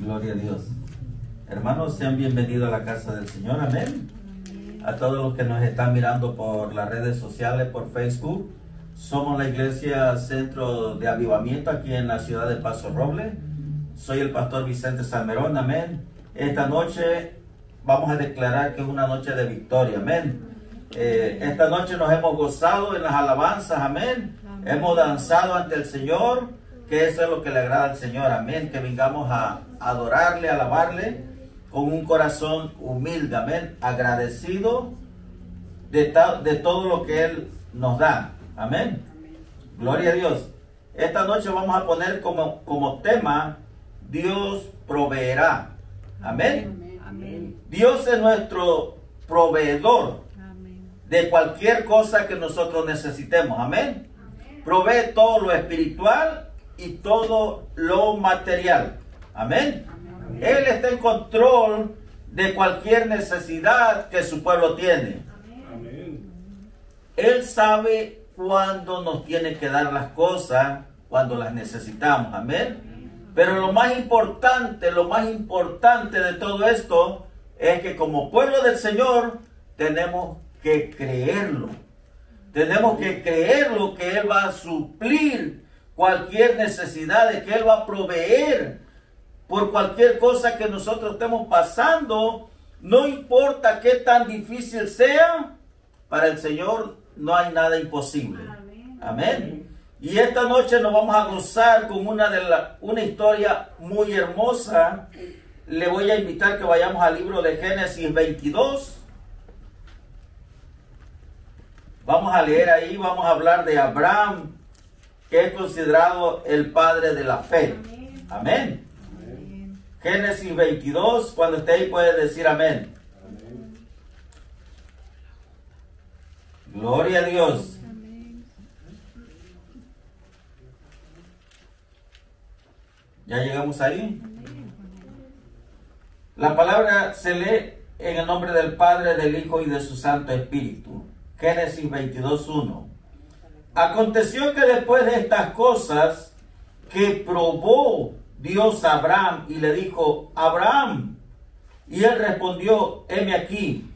Gloria a Dios. Hermanos, sean bienvenidos a la casa del Señor. Amén. A todos los que nos están mirando por las redes sociales, por Facebook. Somos la iglesia Centro de Avivamiento aquí en la ciudad de Paso Roble. Soy el pastor Vicente Salmerón. Amén. Esta noche vamos a declarar que es una noche de victoria. Amén. Esta noche nos hemos gozado en las alabanzas. Amén. Hemos danzado ante el Señor, que eso es lo que le agrada al Señor. Amén. Que vengamos a adorarle, a alabarle con un corazón humilde. Amén. Agradecido de todo lo que Él nos da. Amén. Gloria a Dios. Esta noche vamos a poner como tema: Dios proveerá. Amén. Amén. Dios es nuestro proveedor. Amén. De cualquier cosa que nosotros necesitemos. Amén. Amén. Provee todo lo espiritual y todo lo material. Amén. Amén. Él está en control de cualquier necesidad que su pueblo tiene. Amén. Él sabe cuándo nos tiene que dar las cosas, cuando las necesitamos. Amén. Pero lo más importante de todo esto es que como pueblo del Señor tenemos que creerlo. Tenemos que creerlo, que Él va a suplir cualquier necesidad, de que Él va a proveer por cualquier cosa que nosotros estemos pasando. No importa qué tan difícil sea, para el Señor no hay nada imposible. Amén. Amén. Y esta noche nos vamos a gozar con una historia muy hermosa. Le voy a invitar que vayamos al libro de Génesis 22. Vamos a leer ahí, vamos a hablar de Abraham, que es considerado el padre de la fe. Amén. Amén. Génesis 22, cuando esté ahí puede decir amén. Amén. Gloria a Dios. Amén. ¿Ya llegamos ahí? Amén. La palabra se lee en el nombre del Padre, del Hijo y de su Santo Espíritu. Génesis 22:1. Aconteció que después de estas cosas, que probó Dios a Abraham y le dijo: Abraham. Y él respondió: heme aquí.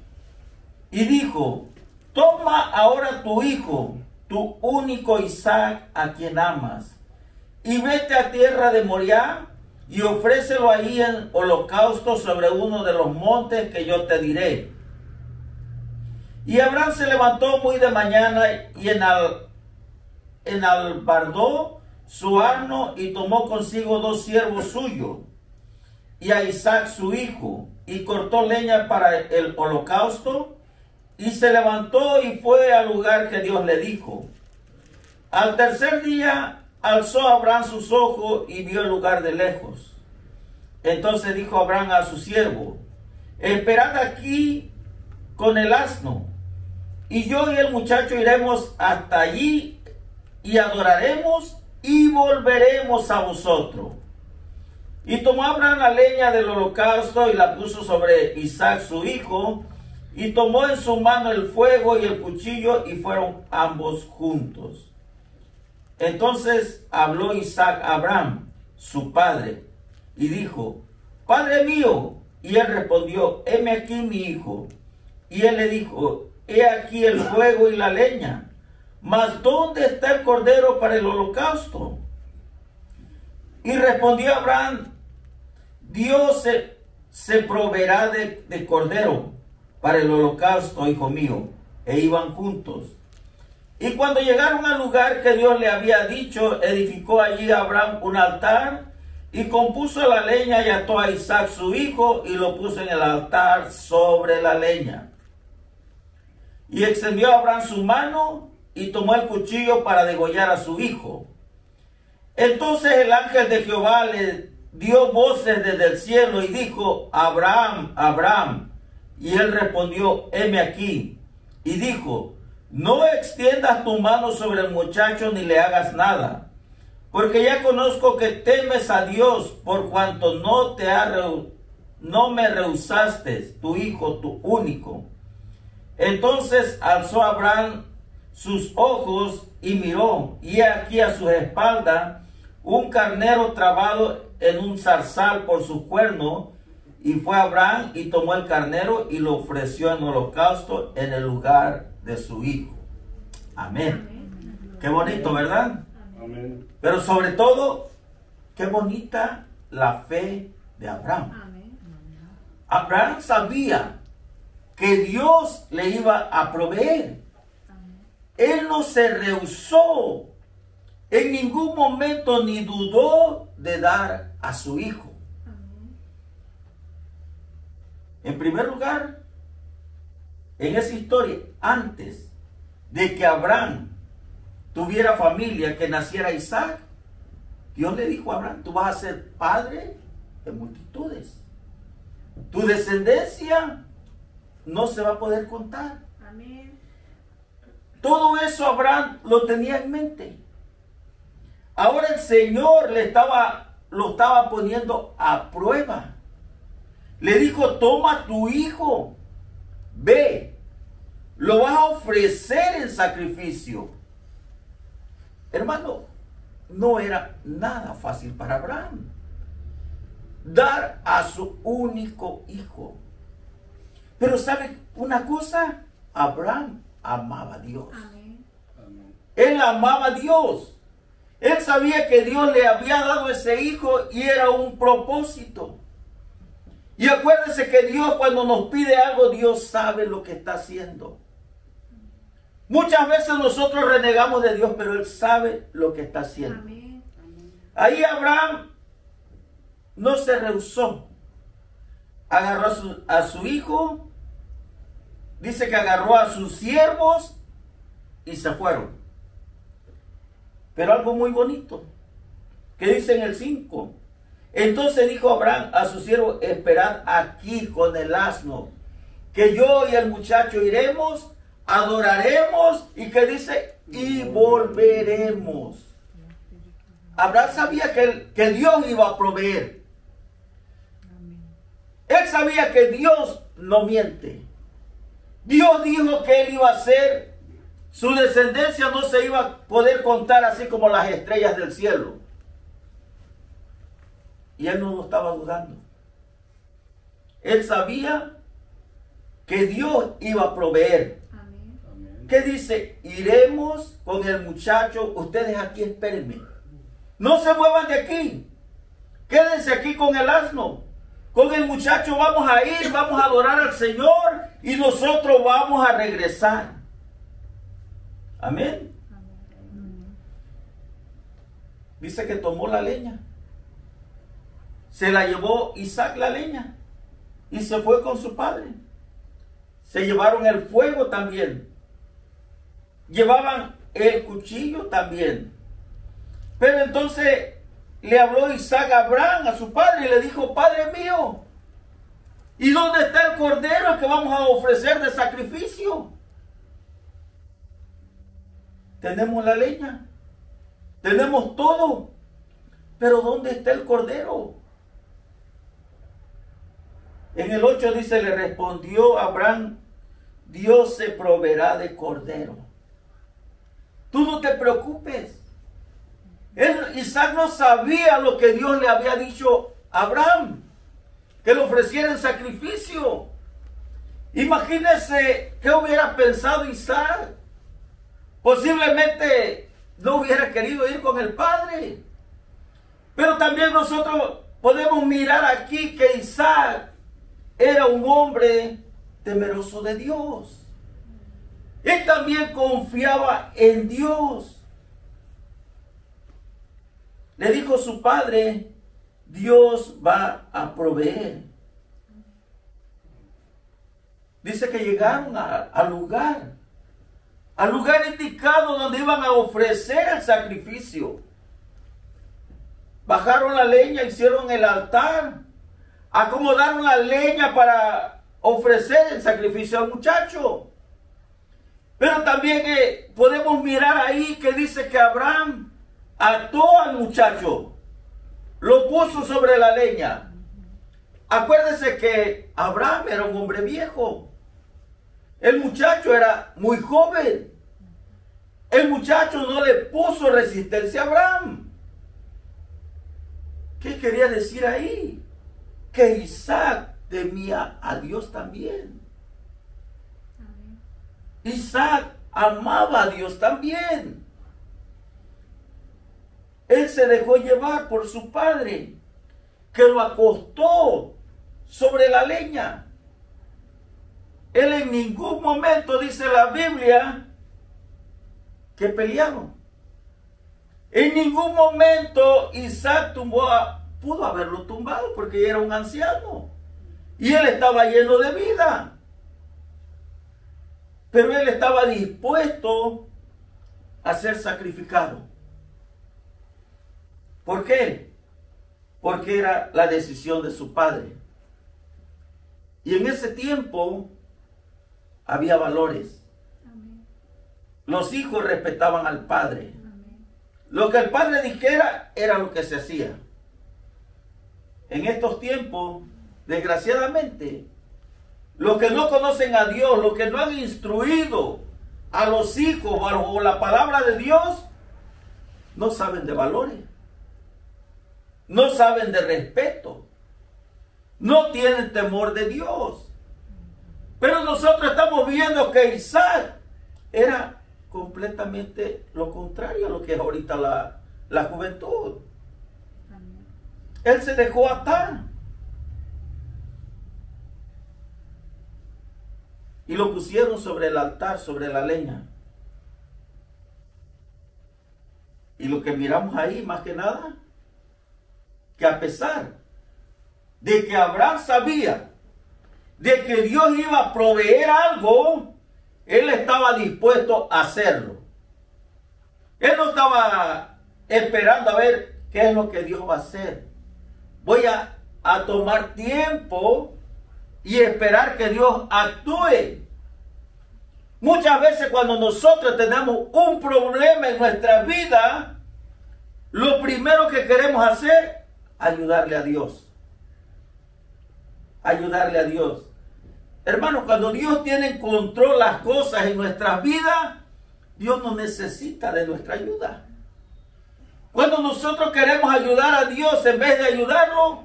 Y dijo: toma ahora tu hijo, tu único Isaac, a quien amas, y vete a tierra de Moriah y ofrécelo ahí en holocausto sobre uno de los montes que yo te diré. Y Abraham se levantó muy de mañana y enalbardó su asno y tomó consigo 2 siervos suyos y a Isaac su hijo, y cortó leña para el holocausto, y se levantó y fue al lugar que Dios le dijo. Al tercer día alzó Abraham sus ojos y vio el lugar de lejos. Entonces dijo Abraham a su siervo: esperad aquí con el asno, y yo y el muchacho iremos hasta allí y adoraremos y volveremos a vosotros. Y tomó Abraham la leña del holocausto y la puso sobre Isaac su hijo, y tomó en su mano el fuego y el cuchillo, y fueron ambos juntos. Entonces habló Isaac a Abraham, su padre, y dijo: Padre mío. Y él respondió: heme aquí mi hijo. Y él le dijo: he aquí el fuego y la leña, mas ¿dónde está el cordero para el holocausto? Y respondió Abraham: Dios se proveerá de cordero para el holocausto, hijo mío. E iban juntos. Y cuando llegaron al lugar que Dios le había dicho, edificó allí Abraham un altar, y compuso la leña, y ató a Isaac su hijo, y lo puso en el altar sobre la leña. Y extendió Abraham su mano, y tomó el cuchillo para degollar a su hijo. Entonces el ángel de Jehová le dio voces desde el cielo, y dijo: Abraham, Abraham. Y él respondió: heme aquí. Y dijo: no extiendas tu mano sobre el muchacho, ni le hagas nada, porque ya conozco que temes a Dios, por cuanto no me rehusaste tu hijo, tu único. Entonces alzó Abraham sus ojos y miró, y aquí a sus espaldas un carnero trabado en un zarzal por sus cuernos, y fue Abraham y tomó el carnero y lo ofreció en holocausto en el lugar de su hijo. Amén. Amén. Qué bonito, ¿verdad? Amén. Pero sobre todo, qué bonita la fe de Abraham. Amén. Abraham sabía que Dios le iba a proveer. Amén. Él no se rehusó en ningún momento ni dudó de dar a su hijo. Amén. En primer lugar, en esa historia, antes de que Abraham tuviera familia, que naciera Isaac, Dios le dijo a Abraham: tú vas a ser padre de multitudes. Tu descendencia no se va a poder contar. Amén. Todo eso Abraham lo tenía en mente. Ahora el Señor lo estaba poniendo a prueba. Le dijo: toma tu hijo, ve, lo vas a ofrecer en sacrificio. Hermano, no era nada fácil para Abraham dar a su único hijo. Pero ¿sabe una cosa? Abraham amaba a Dios. Amén. Amén. Él amaba a Dios. Él sabía que Dios le había dado ese hijo y era un propósito. Y acuérdense que Dios, cuando nos pide algo, Dios sabe lo que está haciendo. Muchas veces nosotros renegamos de Dios, pero Él sabe lo que está haciendo. Amén. Ahí Abraham no se rehusó. Agarró a su hijo. Dice que agarró a sus siervos y se fueron. Pero algo muy bonito, que dice en el 5. Entonces dijo Abraham a su siervo: esperad aquí con el asno, que yo y el muchacho iremos, adoraremos, y que dice, y volveremos. Abraham sabía que Dios iba a proveer. Él sabía que Dios no miente. Dios dijo que Él iba a hacer. Su descendencia no se iba a poder contar así como las estrellas del cielo. Y él no lo estaba dudando. Él sabía que Dios iba a proveer. Amén. Amén. ¿Qué dice? Iremos con el muchacho. Ustedes aquí espérenme. No se muevan de aquí. Quédense aquí con el asno. Con el muchacho vamos a ir, vamos a adorar al Señor y nosotros vamos a regresar. Amén. Dice que tomó la leña. Se la llevó Isaac la leña y se fue con su padre. Se llevaron el fuego también. Llevaban el cuchillo también. Pero entonces le habló Isaac a Abraham, a su padre, y le dijo: Padre mío, ¿y dónde está el cordero que vamos a ofrecer de sacrificio? Tenemos la leña, tenemos todo, pero ¿dónde está el cordero? En el 8 dice: le respondió Abraham: Dios se proveerá de cordero. Tú no te preocupes. Isaac no sabía lo que Dios le había dicho a Abraham, que le ofreciera en sacrificio. Imagínese qué hubiera pensado Isaac. Posiblemente no hubiera querido ir con el padre. Pero también nosotros podemos mirar aquí que Isaac era un hombre temeroso de Dios. Él también confiaba en Dios. Le dijo a su padre: Dios va a proveer. Dice que llegaron al lugar indicado donde iban a ofrecer el sacrificio. Bajaron la leña, hicieron el altar, acomodaron la leña para ofrecer el sacrificio al muchacho. Pero también podemos mirar ahí que dice que Abraham ató al muchacho, lo puso sobre la leña. Acuérdense que Abraham era un hombre viejo. El muchacho era muy joven. El muchacho no le puso resistencia a Abraham. ¿Qué quería decir ahí? Que Isaac temía a Dios también. Amén. Isaac amaba a Dios también. Él se dejó llevar por su padre, que lo acostó sobre la leña. Él en ningún momento, dice la Biblia, que pelearon. En ningún momento Isaac pudo haberlo tumbado porque era un anciano. Y él estaba lleno de vida. Pero él estaba dispuesto a ser sacrificado. ¿Por qué? Porque era la decisión de su padre. Y en ese tiempo había valores. Amén. Los hijos respetaban al padre. Amén. Lo que el padre dijera era lo que se hacía. En estos tiempos, desgraciadamente, los que no conocen a Dios, los que no han instruido a los hijos bajo la palabra de Dios, no saben de valores, no saben de respeto, no tienen temor de Dios. Pero nosotros estamos viendo que Isaac era completamente lo contrario a lo que es ahorita la juventud. Amén. Él se dejó atar. Y lo pusieron sobre el altar, sobre la leña. Y lo que miramos ahí, más que nada, que a pesar de que Abraham sabía de que Dios iba a proveer algo, él estaba dispuesto a hacerlo. Él no estaba esperando a ver qué es lo que Dios va a hacer. Voy a tomar tiempo y esperar que Dios actúe. Muchas veces cuando nosotros tenemos un problema en nuestra vida, lo primero que queremos hacer, ayudarle a Dios. Ayudarle a Dios. Hermanos, cuando Dios tiene en control las cosas en nuestras vidas, Dios no necesita de nuestra ayuda. Cuando nosotros queremos ayudar a Dios en vez de ayudarlo,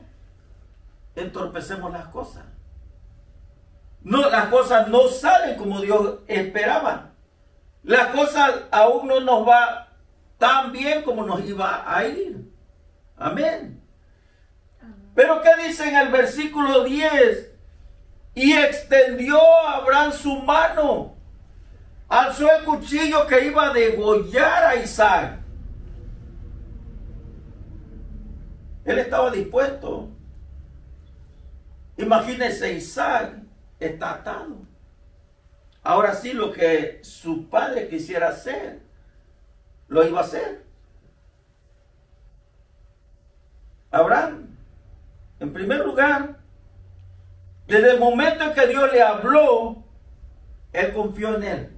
entorpecemos las cosas. No, las cosas no salen como Dios esperaba. Las cosas aún no nos va tan bien como nos iba a ir. Amén. Pero ¿qué dice en el versículo 10? Y extendió Abraham su mano, alzó el cuchillo que iba a degollar a Isaac. Él estaba dispuesto. Imagínense, Isaac está atado. Ahora sí, lo que su padre quisiera hacer, lo iba a hacer. Abraham, en primer lugar, desde el momento en que Dios le habló, él confió en él.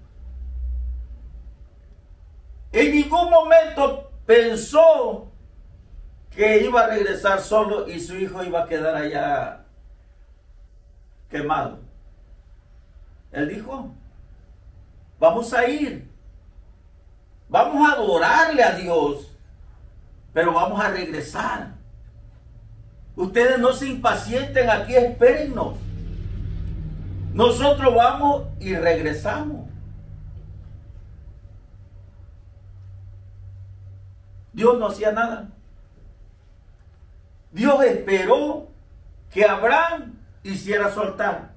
En ningún momento pensó que iba a regresar solo y su hijo iba a quedar allá quemado. Él dijo, vamos a ir, vamos a adorarle a Dios, pero vamos a regresar. Ustedes no se impacienten aquí, espérennos. Nosotros vamos y regresamos. Dios no hacía nada. Dios esperó que Abraham hiciera su altar,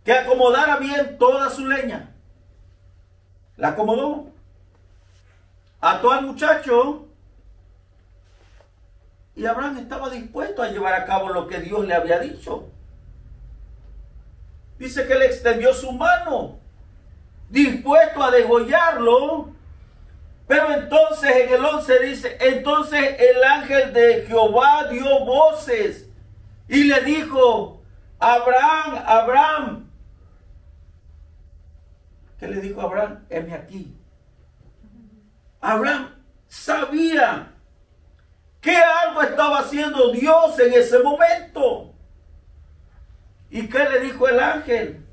que acomodara bien toda su leña. La acomodó, ató al muchacho, y Abraham estaba dispuesto a llevar a cabo lo que Dios le había dicho. Dice que le extendió su mano, dispuesto a degollarlo. Pero entonces en el 11 dice, entonces el ángel de Jehová dio voces y le dijo, Abraham, Abraham. ¿Qué le dijo Abraham? Heme aquí. Abraham sabía que algo estaba haciendo Dios en ese momento. ¿Y qué le dijo el ángel?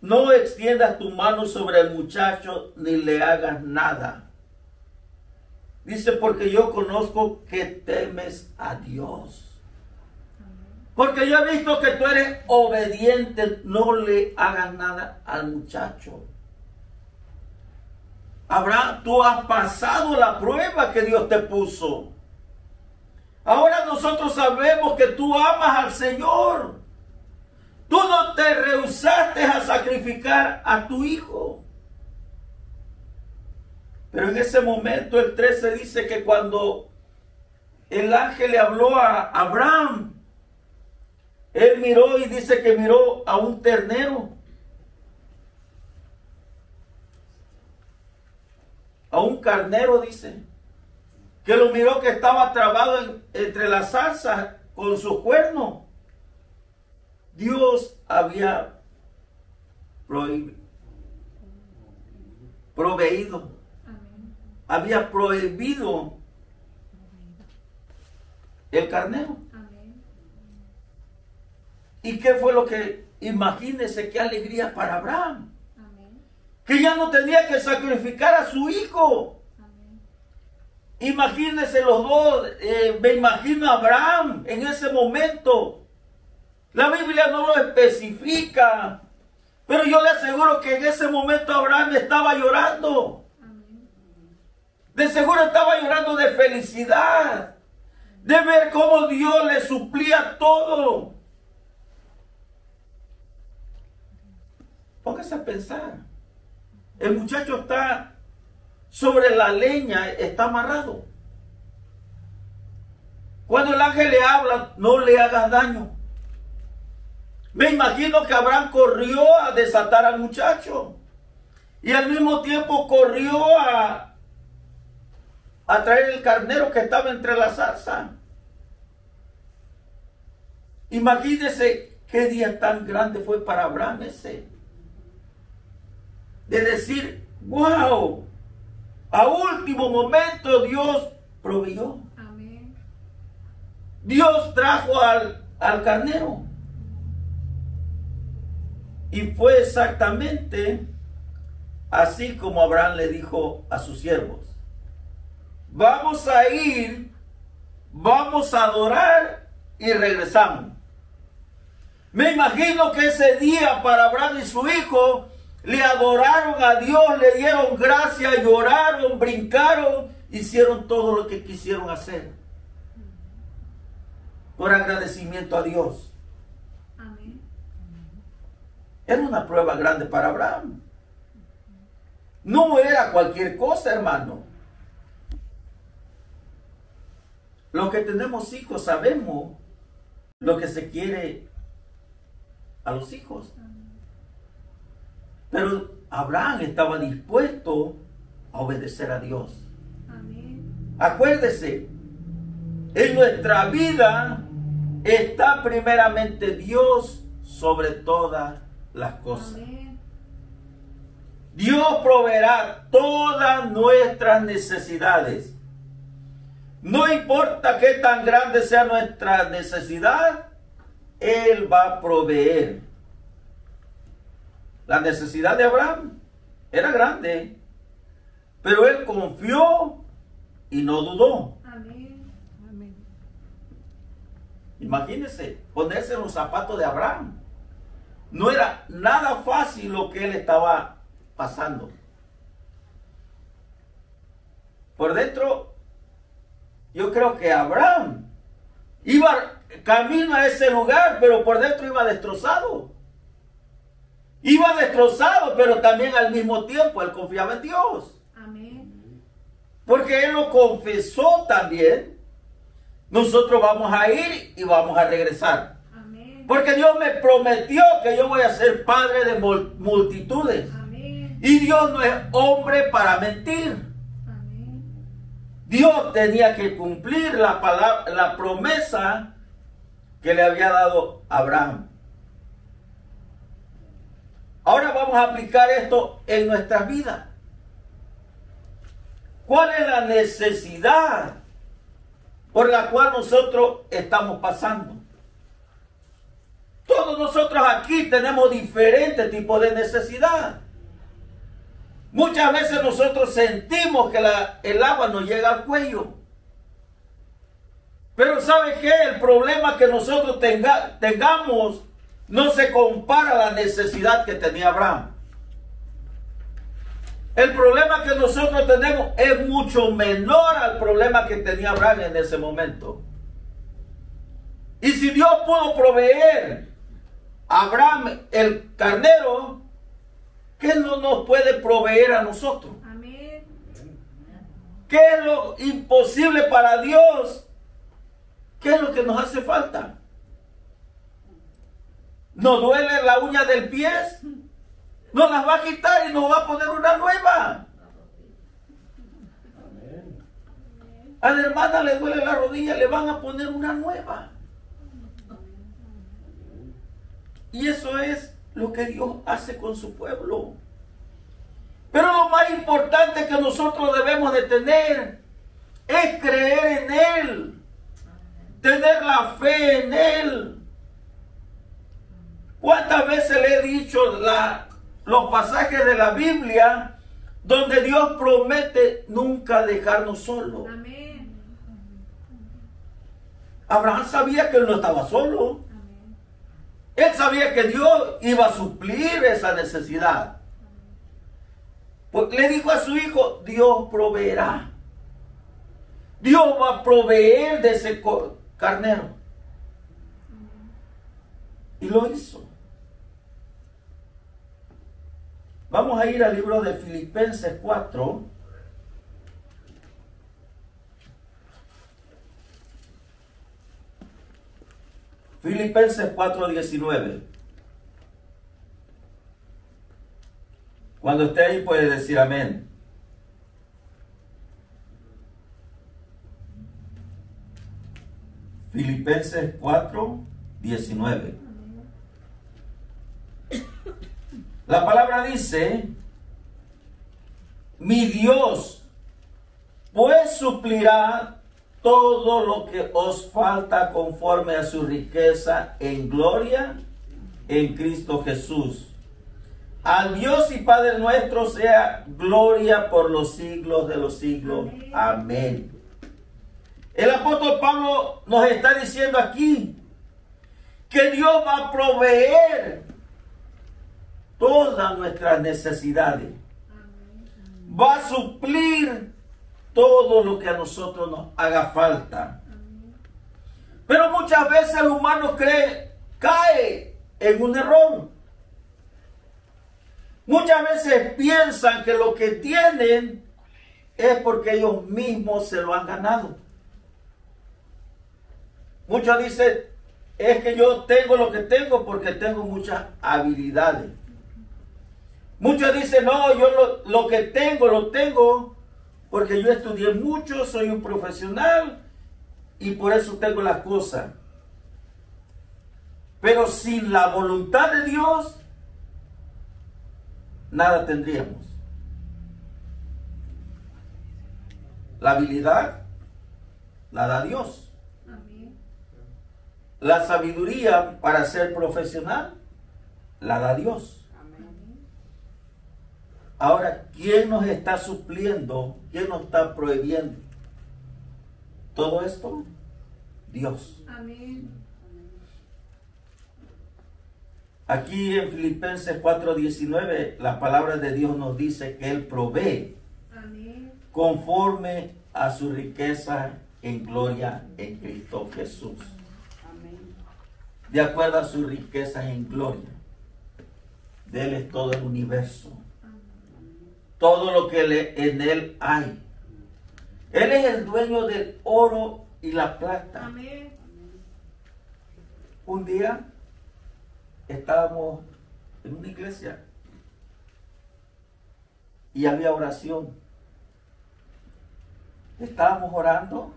No extiendas tu mano sobre el muchacho ni le hagas nada. Dice, porque yo conozco que temes a Dios. Porque yo he visto que tú eres obediente, no le hagas nada al muchacho. Abraham, tú has pasado la prueba que Dios te puso. Ahora nosotros sabemos que tú amas al Señor. Tú no te rehusaste a sacrificar a tu hijo. Pero en ese momento el 13 dice que cuando el ángel le habló a Abraham, él miró y dice que miró a un ternero. A un carnero, dice. Que lo miró que estaba trabado entre las zarzas con sus cuernos. Dios había proveído. Había prohibido el carnero. ¿Y qué fue lo que? Imagínese qué alegría para Abraham. Que ya no tenía que sacrificar a su hijo. Imagínense los dos, me imagino a Abraham en ese momento. La Biblia no lo especifica, pero yo le aseguro que en ese momento Abraham estaba llorando. De seguro estaba llorando de felicidad, de ver cómo Dios le suplía todo. Póngase a pensar. El muchacho está sobre la leña, está amarrado. Cuando el ángel le habla, no le hagas daño. Me imagino que Abraham corrió a desatar al muchacho. Y al mismo tiempo corrió a traer el carnero que estaba entre la zarza. Imagínese qué día tan grande fue para Abraham ese. De decir, wow, a último momento Dios proveyó. Amén. Dios trajo al carnero. Y fue exactamente así como Abraham le dijo a sus siervos: vamos a ir, vamos a adorar y regresamos. Me imagino que ese día para Abraham y su hijo le adoraron a Dios, le dieron gracias, lloraron, brincaron, hicieron todo lo que quisieron hacer por agradecimiento a Dios. Amén. Era una prueba grande para Abraham. No era cualquier cosa, hermano. Los que tenemos hijos sabemos lo que se quiere a los hijos. Pero Abraham estaba dispuesto a obedecer a Dios. Amén. Acuérdese, en nuestra vida está primeramente Dios sobre todas las cosas. Amén. Dios proveerá todas nuestras necesidades. No importa qué tan grande sea nuestra necesidad, Él va a proveer. La necesidad de Abraham era grande, pero él confió y no dudó. Amén. Amén. Imagínense ponerse en los zapatos de Abraham. No era nada fácil lo que él estaba pasando. Por dentro, yo creo que Abraham iba camino a ese lugar, pero por dentro iba destrozado. Iba destrozado, pero también al mismo tiempo él confiaba en Dios. Amén. Porque él lo confesó también. Nosotros vamos a ir y vamos a regresar. Amén. Porque Dios me prometió que yo voy a ser padre de multitudes. Amén. Y Dios no es hombre para mentir. Amén. Dios tenía que cumplir la palabra, la promesa que le había dado a Abraham. Ahora vamos a aplicar esto en nuestras vidas. ¿Cuál es la necesidad por la cual nosotros estamos pasando? Todos nosotros aquí tenemos diferentes tipos de necesidad. Muchas veces nosotros sentimos que el agua nos llega al cuello. Pero ¿sabe qué? El problema que nosotros tengamos no se compara a la necesidad que tenía Abraham. El problema que nosotros tenemos es mucho menor al problema que tenía Abraham en ese momento. Y si Dios pudo proveer a Abraham el carnero, ¿qué no nos puede proveer a nosotros? Amén. ¿Qué es lo imposible para Dios? ¿Qué es lo que nos hace falta? ¿Nos duele la uña del pie? Nos las va a quitar y nos va a poner una nueva. A la hermana le duele la rodilla, le van a poner una nueva. Y eso es lo que Dios hace con su pueblo. Pero lo más importante que nosotros debemos de tener es creer en Él. Tener la fe en Él. ¿Cuántas veces le he dicho los pasajes de la Biblia donde Dios promete nunca dejarnos solos? Amén. Abraham sabía que él no estaba solo. Él sabía que Dios iba a suplir esa necesidad. Pues le dijo a su hijo, Dios proveerá. Dios va a proveer de ese carnero. Y lo hizo. Vamos a ir al libro de Filipenses 4. Filipenses 4:19. Cuando esté ahí puede decir amén. Filipenses 4:19. La palabra dice, mi Dios pues suplirá todo lo que os falta conforme a su riqueza en gloria en Cristo Jesús. Al Dios y Padre nuestro sea gloria por los siglos de los siglos. Amén. El apóstol Pablo nos está diciendo aquí que Dios va a proveer todas nuestras necesidades. Va a suplir todo lo que a nosotros nos haga falta. Pero muchas veces el humano cae en un error. Muchas veces piensan que lo que tienen es porque ellos mismos se lo han ganado. Muchos dicen, es que yo tengo lo que tengo porque tengo muchas habilidades. Muchos dicen, no, yo lo que tengo, lo tengo porque yo estudié mucho, soy un profesional y por eso tengo las cosas. Pero sin la voluntad de Dios, nada tendríamos. La habilidad la da Dios. Amén. La sabiduría para ser profesional la da Dios. Ahora, ¿quién nos está supliendo? ¿Quién nos está prohibiendo todo esto? Dios. Amén. Aquí en Filipenses 4:19, la palabra de Dios nos dice que Él provee Amén. conforme a su riqueza en gloria en Cristo Jesús. Amén. De acuerdo a su riqueza en gloria. De Él es todo el universo. Todo lo que en Él hay. Él es el dueño del oro y la plata. Amén. Un día estábamos en una iglesia y había oración. Estábamos orando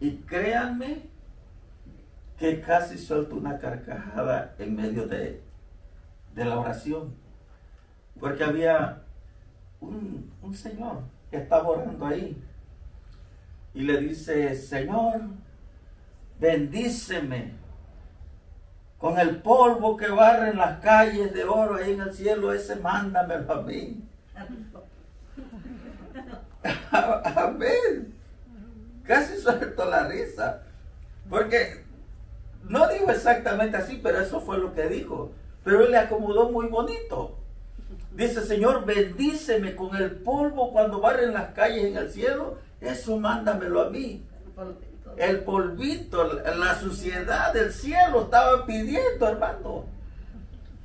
y créanme que casi suelto una carcajada en medio de la oración, porque había un señor que estaba orando ahí y le dice, Señor, bendíceme con el polvo que barre en las calles de oro ahí en el cielo, ese mándamelo a mí. Amén. Casi suelto la risa. Porque no dijo exactamente así, pero eso fue lo que dijo. Pero él le acomodó muy bonito. Dice, Señor, bendíceme con el polvo cuando barren las calles en el cielo. Eso mándamelo a mí. El polvito, la suciedad del cielo estaba pidiendo, hermano.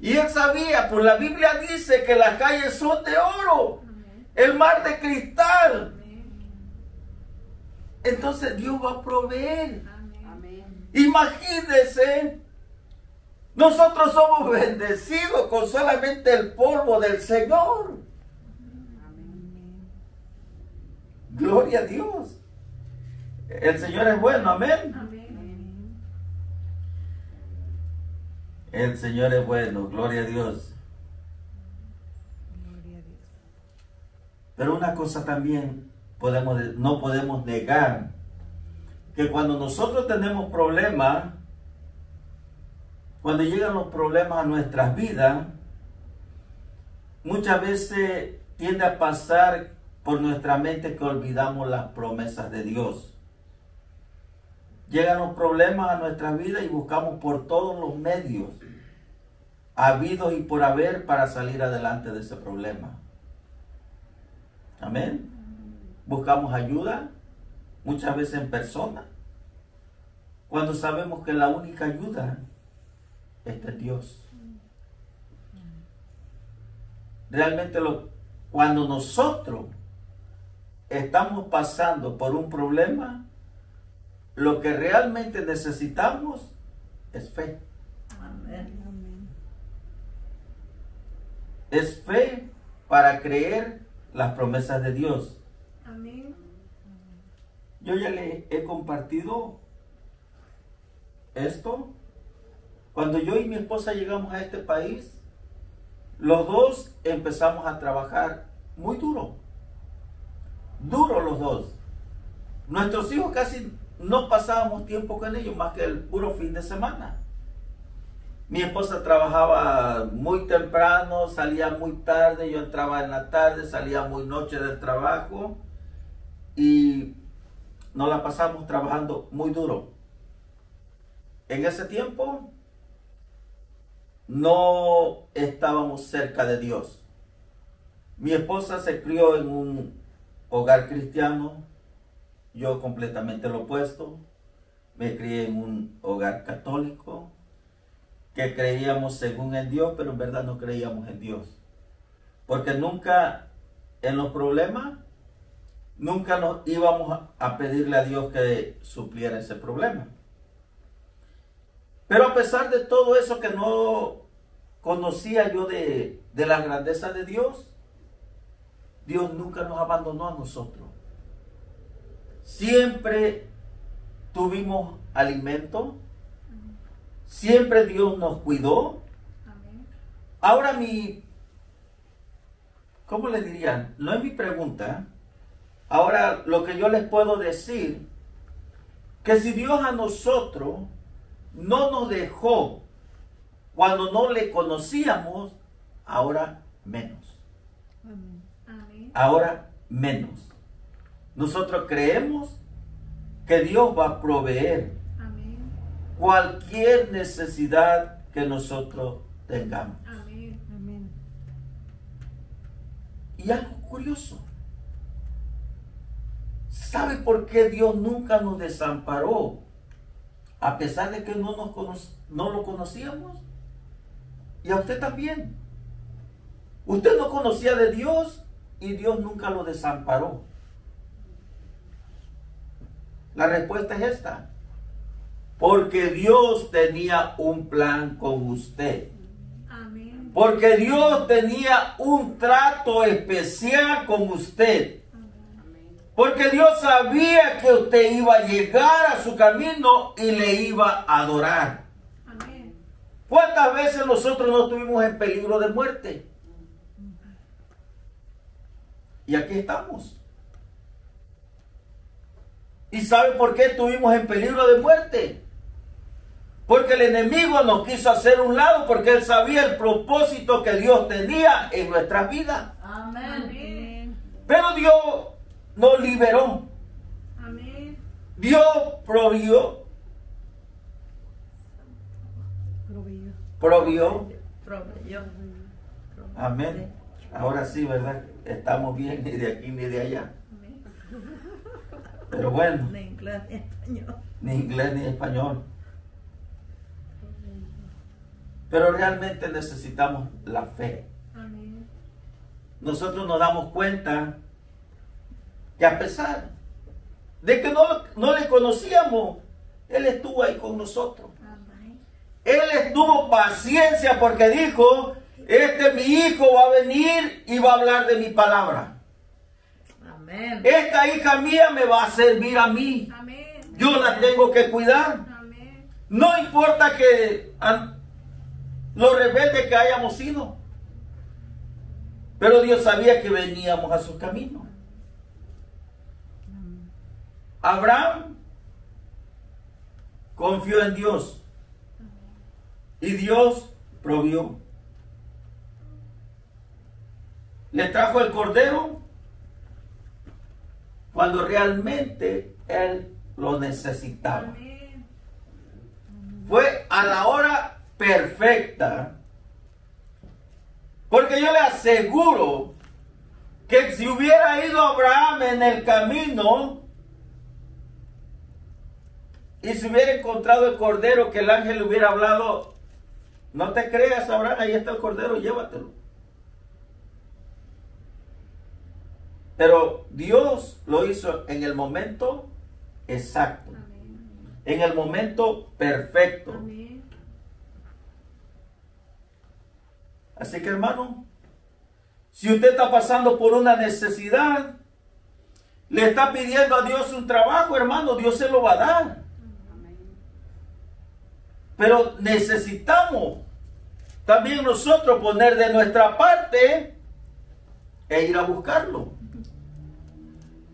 Y él sabía, pues la Biblia dice que las calles son de oro, el mar de cristal. Entonces Dios va a proveer. Imagínense, nosotros somos bendecidos con solamente el polvo del Señor. Gloria a Dios. El Señor es bueno, amén. El Señor es bueno, gloria a Dios. Pero una cosa también no podemos negar, que cuando nosotros tenemos problemas, cuando llegan los problemas a nuestras vidas, muchas veces tiende a pasar por nuestra mente que olvidamos las promesas de Dios. Llegan los problemas a nuestras vidas y buscamos por todos los medios habidos y por haber para salir adelante de ese problema. Amén. Buscamos ayuda, muchas veces en persona, cuando sabemos que la única ayuda está en Dios. Realmente cuando nosotros estamos pasando por un problema, lo que realmente necesitamos es fe. Amén. Es fe para creer las promesas de Dios. Amén. Yo ya le he compartido esto. Cuando yo y mi esposa llegamos a este país, los dos empezamos a trabajar muy duro. Duro los dos. Nuestros hijos casi no pasábamos tiempo con ellos más que el puro fin de semana. Mi esposa trabajaba muy temprano, salía muy tarde, yo entraba en la tarde, salía muy noche del trabajo y nos la pasamos trabajando muy duro. En ese tiempo no estábamos cerca de Dios. Mi esposa se crió en un hogar cristiano, yo completamente lo opuesto. Me crié en un hogar católico, que creíamos según en Dios, pero en verdad no creíamos en Dios. Porque nunca en los problemas, nunca nos íbamos a pedirle a Dios que supliera ese problema. Pero a pesar de todo eso que no conocía yo de la grandeza de Dios, Dios nunca nos abandonó a nosotros. Siempre tuvimos alimento. Siempre Dios nos cuidó. Amén. Ahora ¿cómo le dirían? No es mi pregunta. Ahora lo que yo les puedo decir, que si Dios a nosotros no nos dejó cuando no le conocíamos, ahora menos. Amén. Ahora menos. Nosotros creemos que Dios va a proveer cualquier necesidad que nosotros tengamos. Amén. Amén. Y algo curioso. ¿Sabe por qué Dios nunca nos desamparó? A pesar de que no lo conocíamos. Y a usted también. Usted no conocía de Dios y Dios nunca lo desamparó. La respuesta es esta. Porque Dios tenía un plan con usted. Amén. Porque Dios tenía un trato especial con usted. Porque Dios sabía que usted iba a llegar a su camino y le iba a adorar. Amén. ¿Cuántas veces nosotros no estuvimos en peligro de muerte? Y aquí estamos. ¿Y sabe por qué estuvimos en peligro de muerte? Porque el enemigo nos quiso hacer un lado, porque él sabía el propósito que Dios tenía en nuestras vidas. Amén. Pero Dios nos liberó. Amén. Dios proveyó. Proveyó. Amén. Ahora sí, ¿verdad? Estamos bien, ni de aquí ni de allá. Amén. Pero bueno, Ni inglés ni español. ni inglés ni español. Pero realmente necesitamos la fe. Amén. Nosotros nos damos cuenta que a pesar de que no le conocíamos, Él estuvo ahí con nosotros. Amén. Él tuvo paciencia porque dijo, mi hijo va a venir y va a hablar de mi palabra. Amén. Esta hija mía me va a servir a mí. Amén. Yo la tengo que cuidar. Amén. No importa que lo rebeldes que hayamos sido. Pero Dios sabía que veníamos a su camino. Abraham confió en Dios. Y Dios provió. Le trajo el cordero cuando realmente él lo necesitaba. Amén. Fue a la hora perfecta. Porque yo le aseguro que si hubiera ido Abraham en el camino y se hubiera encontrado el cordero que el ángel le hubiera hablado, no te creas, Abraham, ahí está el cordero, llévatelo. Pero Dios lo hizo en el momento exacto, Amén. en el momento perfecto. Amén. Así que, hermano, si usted está pasando por una necesidad, le está pidiendo a Dios un trabajo, hermano, Dios se lo va a dar. Pero necesitamos también nosotros poner de nuestra parte e ir a buscarlo.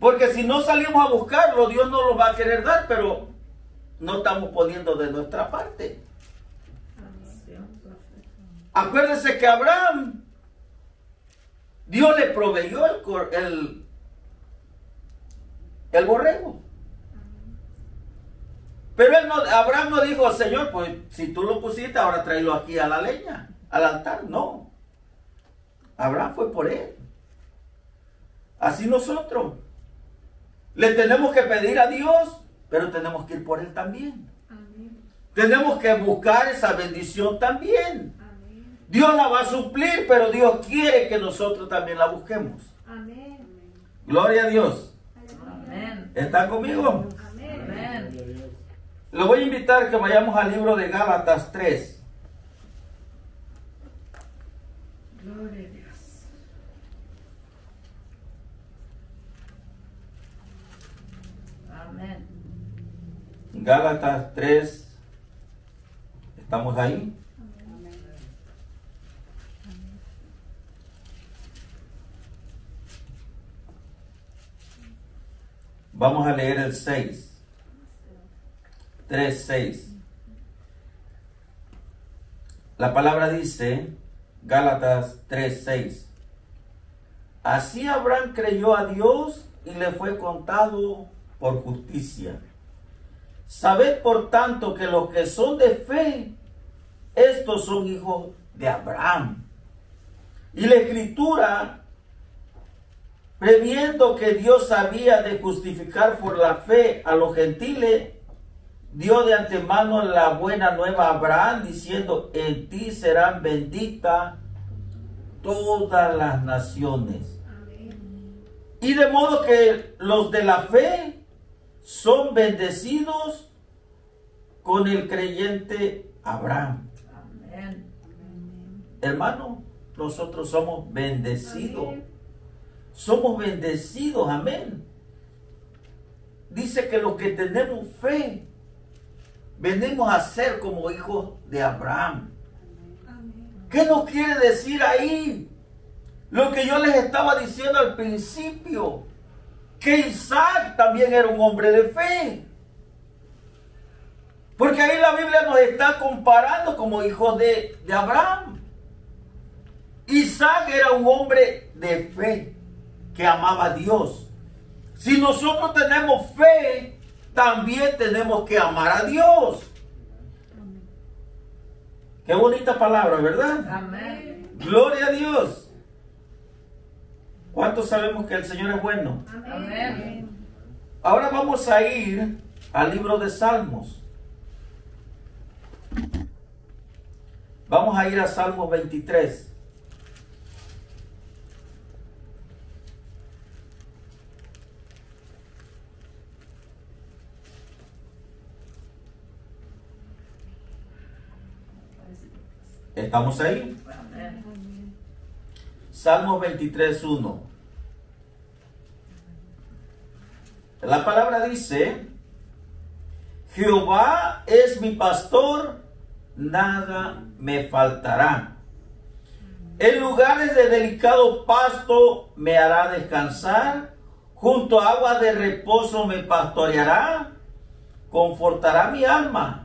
Porque si no salimos a buscarlo, Dios no lo va a querer dar, pero no estamos poniendo de nuestra parte. Acuérdense que Abraham, Dios le proveyó el borrego. Pero Abraham no dijo, Señor, pues si tú lo pusiste, ahora tráelo aquí a la leña, al altar. No. Abraham fue por él. Así nosotros le tenemos que pedir a Dios, pero tenemos que ir por él también. Amén. Tenemos que buscar esa bendición también. Amén. Dios la va a suplir, pero Dios quiere que nosotros también la busquemos. Amén. Gloria a Dios. Amén. ¿Están conmigo? Amén. Amén. Lo voy a invitar que vayamos al libro de Gálatas 3. Gloria a Dios. Amén. Gálatas 3. ¿Estamos ahí? Vamos a leer el 6. 3:6. La palabra dice, Gálatas 3:6. Así Abraham creyó a Dios y le fue contado por justicia. Sabed por tanto que los que son de fe, estos son hijos de Abraham. Y la Escritura, previendo que Dios había de justificar por la fe a los gentiles, dio de antemano la buena nueva a Abraham, diciendo, en ti serán benditas todas las naciones. Amén. Y de modo que los de la fe son bendecidos con el creyente Abraham. Amén. Hermano, nosotros somos bendecidos. Amén. Somos bendecidos, amén. Dice que los que tenemos fe, venimos a ser como hijos de Abraham. Amén. ¿Qué nos quiere decir ahí? Lo que yo les estaba diciendo al principio, que Isaac también era un hombre de fe. Porque ahí la Biblia nos está comparando como hijos de Abraham. Isaac era un hombre de fe, que amaba a Dios. Si nosotros tenemos fe, también tenemos que amar a Dios. Qué bonita palabra, ¿verdad? Amén. Gloria a Dios. ¿Cuántos sabemos que el Señor es bueno? Amén. Ahora vamos a ir al libro de Salmos. Vamos a ir a Salmos 23. ¿Estamos ahí? Amén. Salmos 23, 1. La palabra dice: Jehová es mi pastor, nada me faltará. En lugares de delicado pasto me hará descansar, junto a aguas de reposo me pastoreará, confortará mi alma.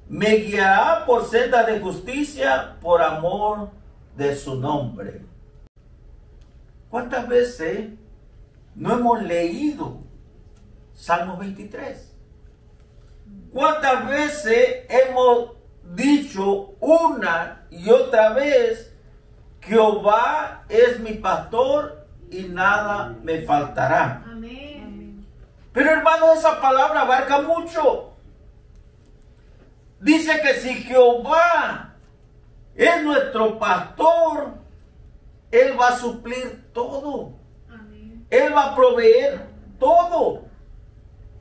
Me guiará por sendas de justicia, por amor de su nombre. ¿Cuántas veces no hemos leído Salmos 23? ¿Cuántas veces hemos dicho una y otra vez: Jehová es mi pastor y nada me faltará? Amén. Pero hermano, esa palabra abarca mucho. Dice que si Jehová es nuestro pastor, Él va a suplir todo. Amén. Él va a proveer todo.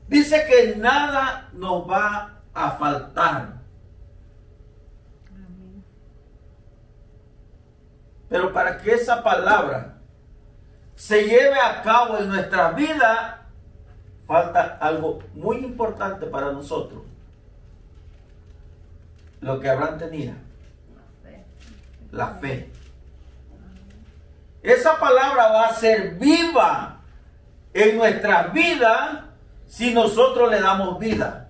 Dice que nada nos va a faltar. Amén. Pero para que esa palabra se lleve a cabo en nuestra vida, falta algo muy importante para nosotros. Lo que Abraham tenía, la fe. Esa palabra va a ser viva en nuestra vida si nosotros le damos vida.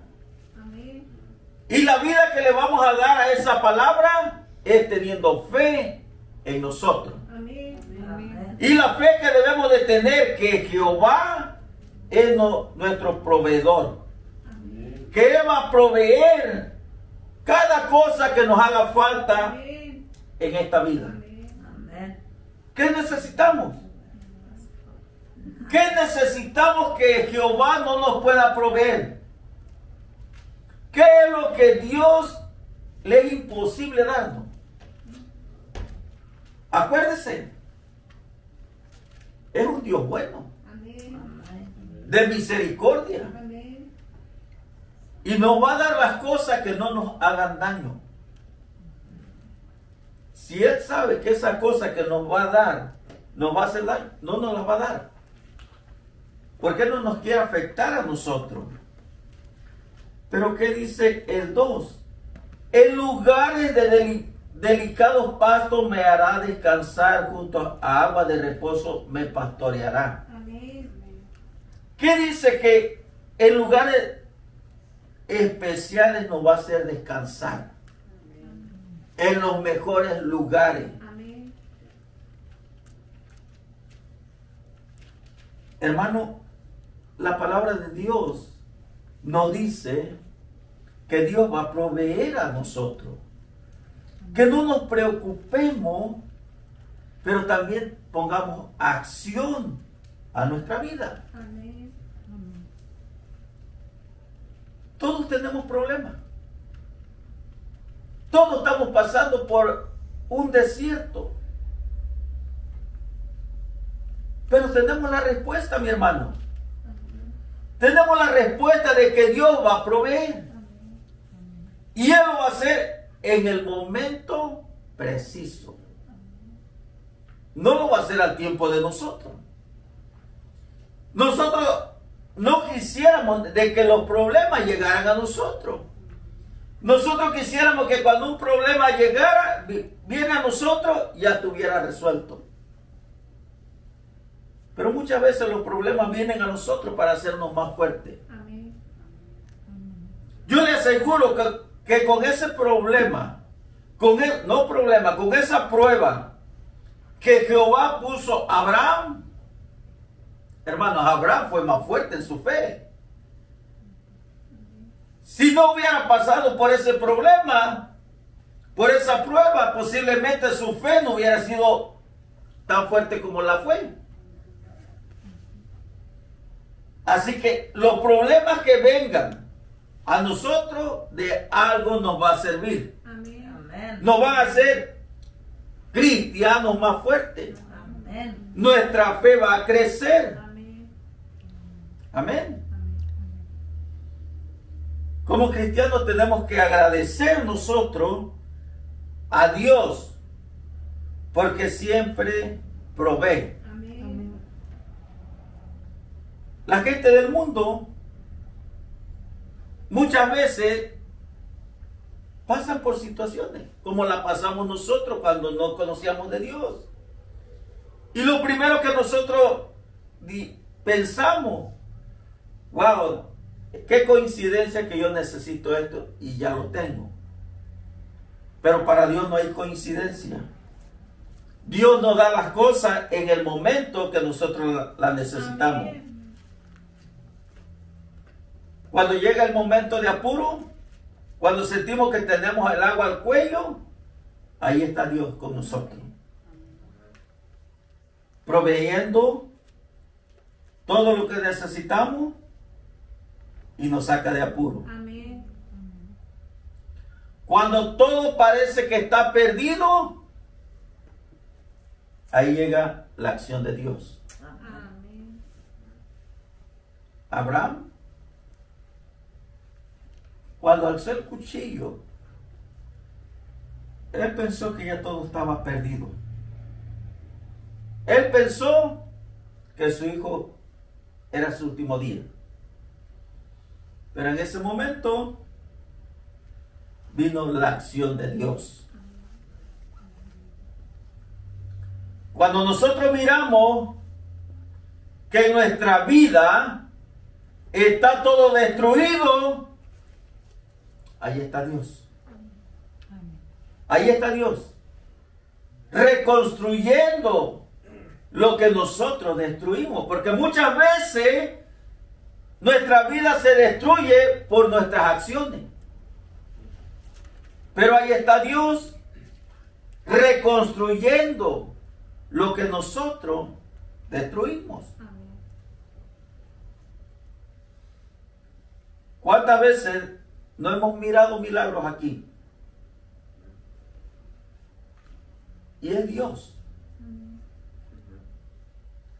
Amén. Y la vida que le vamos a dar a esa palabra es teniendo fe en nosotros. Amén. Amén. Y la fe que debemos de tener, que Jehová es nuestro proveedor. Amén. Que Él va a proveer cada cosa que nos haga falta Amén. en esta vida. Amén. ¿Qué necesitamos? ¿Qué necesitamos que Jehová no nos pueda proveer? ¿Qué es lo que Dios le es imposible darnos? Acuérdese, es un Dios bueno, Amén. de misericordia, Amén. y nos va a dar las cosas que no nos hagan daño. Si Él sabe que esa cosa que nos va a dar nos va a hacer daño, no nos las va a dar, porque no nos quiere afectar a nosotros. Pero ¿qué dice el 2? En lugares de delicados pastos me hará descansar, junto a agua de reposo me pastoreará. Amén. ¿Qué dice? Que en lugares especiales nos va a hacer descansar. En los mejores lugares. Amén. Hermano, la palabra de Dios nos dice que Dios va a proveer a nosotros. Que no nos preocupemos, pero también pongamos acción a nuestra vida. Amén. Todos tenemos problemas. Todos estamos pasando por un desierto. Pero tenemos la respuesta, mi hermano. Tenemos la respuesta de que Dios va a proveer. Y Él lo va a hacer en el momento preciso. No lo va a hacer al tiempo de nosotros. Nosotros no quisiéramos de que los problemas llegaran a nosotros. Nosotros quisiéramos que cuando un problema llegara, viene a nosotros, ya estuviera resuelto. Pero muchas veces los problemas vienen a nosotros para hacernos más fuertes. Amén. Yo le aseguro que con ese problema, con esa prueba que Jehová puso a Abraham, hermanos, Abraham fue más fuerte en su fe. Si no hubiera pasado por ese problema, por esa prueba, posiblemente su fe no hubiera sido tan fuerte como la fue. Así que los problemas que vengan a nosotros, de algo nos va a servir. Amén. Amén. Nos van a hacer cristianos más fuertes. Amén. Nuestra fe va a crecer. Amén. Amén. Como cristianos tenemos que agradecer nosotros a Dios, porque siempre provee. Amén. La gente del mundo muchas veces pasan por situaciones como la pasamos nosotros cuando no conocíamos de Dios. Y lo primero que nosotros pensamos, wow, qué coincidencia que yo necesito esto y ya lo tengo. Pero para Dios no hay coincidencia. Dios nos da las cosas en el momento que nosotros las necesitamos. Amén. Cuando llega el momento de apuro, cuando sentimos que tenemos el agua al cuello, ahí está Dios con nosotros, proveyendo todo lo que necesitamos y nos saca de apuro. Amén. Cuando todo parece que está perdido, ahí llega la acción de Dios. Amén. Abraham, cuando alzó el cuchillo, él pensó que ya todo estaba perdido. Él pensó que su hijo era su último día. Pero en ese momento vino la acción de Dios. Cuando nosotros miramos que en nuestra vida está todo destruido, ahí está Dios. Ahí está Dios. Reconstruyendo lo que nosotros destruimos. Porque muchas veces nuestra vida se destruye por nuestras acciones. Pero ahí está Dios reconstruyendo lo que nosotros destruimos. Amén. ¿Cuántas veces no hemos mirado milagros aquí? Y es Dios.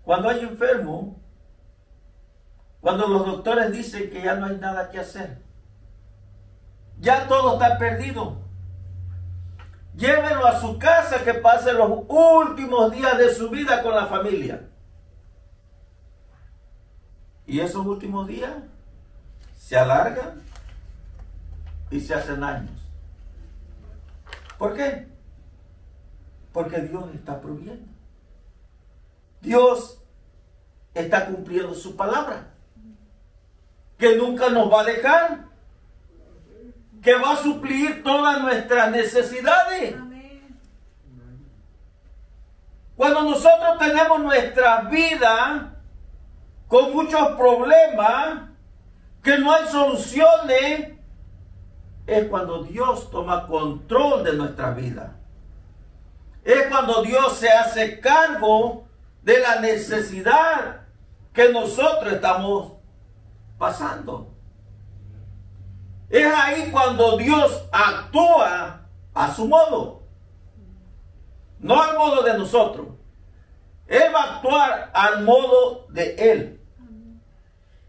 Cuando hay enfermo, cuando los doctores dicen que ya no hay nada que hacer, ya todo está perdido, llévenlo a su casa, que pase los últimos días de su vida con la familia. Y esos últimos días se alargan y se hacen años. ¿Por qué? Porque Dios está proveyendo. Dios está cumpliendo su palabra, que nunca nos va a dejar, que va a suplir todas nuestras necesidades. Amén. Cuando nosotros tenemos nuestra vida con muchos problemas, que no hay soluciones, es cuando Dios toma control de nuestra vida. Es cuando Dios se hace cargo de la necesidad que nosotros estamos pasando. Es ahí cuando Dios actúa a su modo, no al modo de nosotros. Él va a actuar al modo de Él,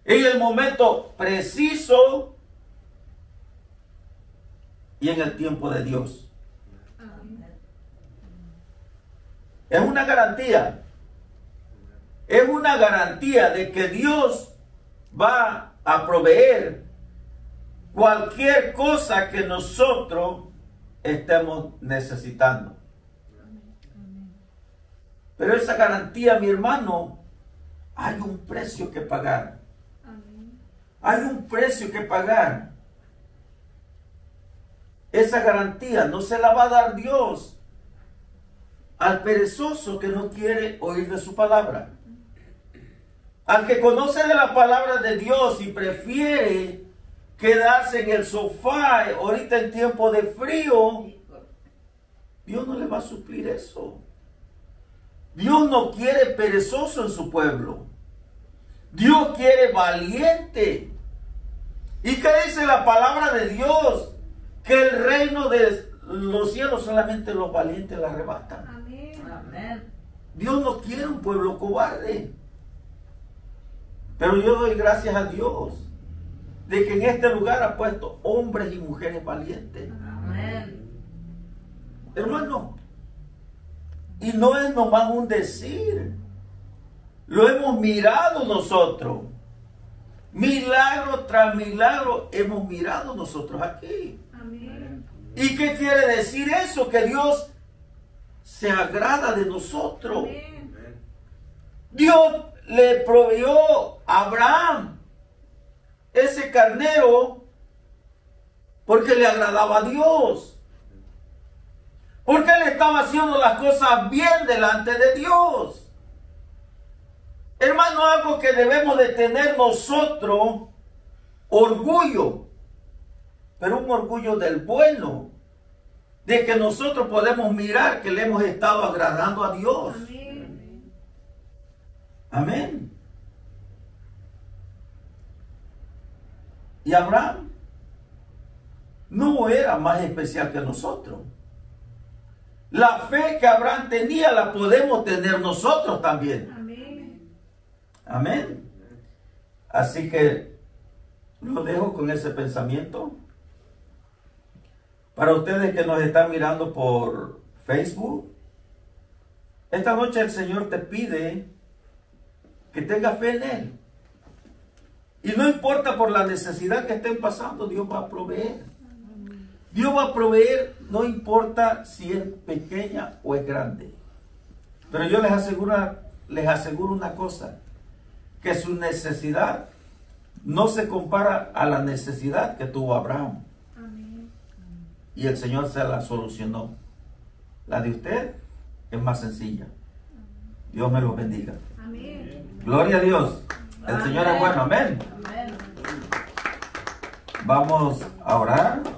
en el momento preciso y en el tiempo de Dios. Amén. Es una garantía. Es una garantía de que Dios va a proveer cualquier cosa que nosotros estemos necesitando. Pero esa garantía, mi hermano, hay un precio que pagar. Amén. Hay un precio que pagar. Esa garantía no se la va a dar Dios al perezoso que no quiere oír de su palabra. Al que conoce de la palabra de Dios y prefiere quedarse en el sofá ahorita en tiempo de frío, Dios no le va a suplir eso. Dios no quiere perezoso en su pueblo. Dios quiere valiente. ¿Y qué dice la palabra de Dios? Que el reino de los cielos solamente los valientes la arrebatan. Amén. Amén. Dios no quiere un pueblo cobarde. Pero yo doy gracias a Dios de que en este lugar ha puesto hombres y mujeres valientes. Amén. Hermano, y no es nomás un decir. Lo hemos mirado nosotros. Milagro tras milagro hemos mirado nosotros aquí. Amén. ¿Y qué quiere decir eso? Que Dios se agrada de nosotros. Amén. Dios le proveyó a Abraham ese carnero porque le agradaba a Dios. Porque él estaba haciendo las cosas bien delante de Dios. Hermano, algo que debemos de tener nosotros, orgullo, pero un orgullo del bueno, de que nosotros podemos mirar que le hemos estado agradando a Dios. Amén. Amén. Y Abraham no era más especial que nosotros. La fe que Abraham tenía la podemos tener nosotros también. Amén. Amén. Así que lo dejo con ese pensamiento. Para ustedes que nos están mirando por Facebook, esta noche el Señor te pide que tengas fe en Él. Y no importa por la necesidad que estén pasando, Dios va a proveer. Dios va a proveer, no importa si es pequeña o es grande. Pero yo les aseguro una cosa, que su necesidad no se compara a la necesidad que tuvo Abraham. Amén. Y el Señor se la solucionó. La de usted es más sencilla. Dios me los bendiga. Amén. Gloria a Dios. El Señor es bueno. Amén. Amén. Vamos a orar.